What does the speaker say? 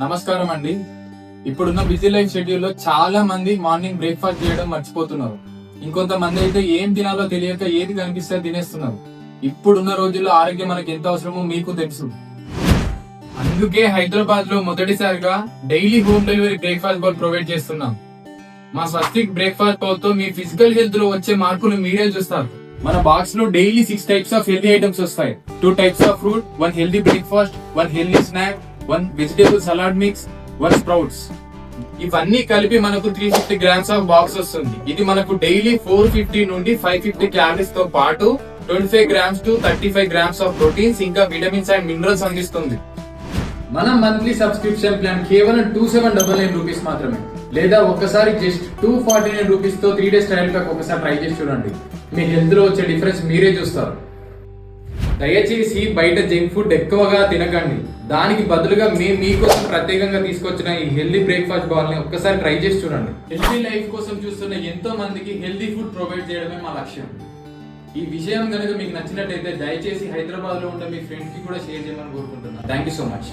నమస్కారం అండి. ఇప్పుడున్న బిజీ లైఫ్ షెడ్యూల్ లో చాలా మంది మార్నింగ్ బ్రేక్ఫాస్ట్ చేయడం మర్చిపోతున్నారు. ఇంకొంతమంది అయితే ఏం తినాలో తెలియక ఏది కనిపిస్తే తినేస్తున్నారు. ఇప్పుడున్న రోజుల్లో ఆరోగ్యం మనకి ఎంత అవసరమో మీకు తెలుసు. అందుకే హైదరాబాద్ లో మొదటిసారిగా daily home delivery breakfast bowl provide చేస్తున్నాం. మా స్వస్తిక్ బ్రేక్ఫాస్ట్ బౌల్ తో మీ ఫిజికల్ హెల్త్ లో వచ్చే మార్పులు మీరే చూస్తారు. మన బాక్స్ లో daily 6 types of healthy items వస్తాయి. 2 types of fruit, 1 healthy breakfast, 1 healthy snack, 1 vegetable salad mix, 1 sprouts. ఇవన్నీ కలిపి మనకు 350 గ్రామ్స్ ఆఫ్ బాక్స్ వస్తుంది. ఇది మనకు డైలీ 450 నుండి 550 క్యాలరీస్ తో పాటు 25 grams to 35 grams of proteins ఇంకా విటమిన్స్ అండ్ మినరల్స్ అందిస్తుంది. మన మంత్లీ సబ్స్క్రిప్షన్ ప్లాన్ కేవలం 2799 రూపీస్ మాత్రమే, లేదా ఒక్కసారి జస్ట్ 249 రూపీస్ తో 3 డేస్ ట్రయల్ ప్యాక్ ఒకసారి ట్రై చేసి చూడండి. మీ హెల్త్ లో వచ్చే డిఫరెన్స్ మీరే చూస్తారు. దయచేసి బయట జంక్ ఫుడ్ ఎక్కువగా తినకండి. దానికి బదులుగా మేము మీకోసం ప్రత్యేకంగా తీసుకొచ్చిన ఈ హెల్దీ బ్రేక్ఫాస్ట్ బౌల్ ని ఒక్కసారి ట్రై చేసి చూడండి. హెల్దీ లైఫ్ కోసం చూస్తున్న ఎంతో మందికి హెల్దీ ఫుడ్ ప్రొవైడ్ చేయడమే మా లక్ష్యం. ఈ విషయం కనుక మీకు నచ్చినట్టయితే దయచేసి హైదరాబాద్ లో ఉండే మీ ఫ్రెండ్స్ కి కూడా షేర్ చేయమని కోరుకుంటున్నాను. Thank you so much.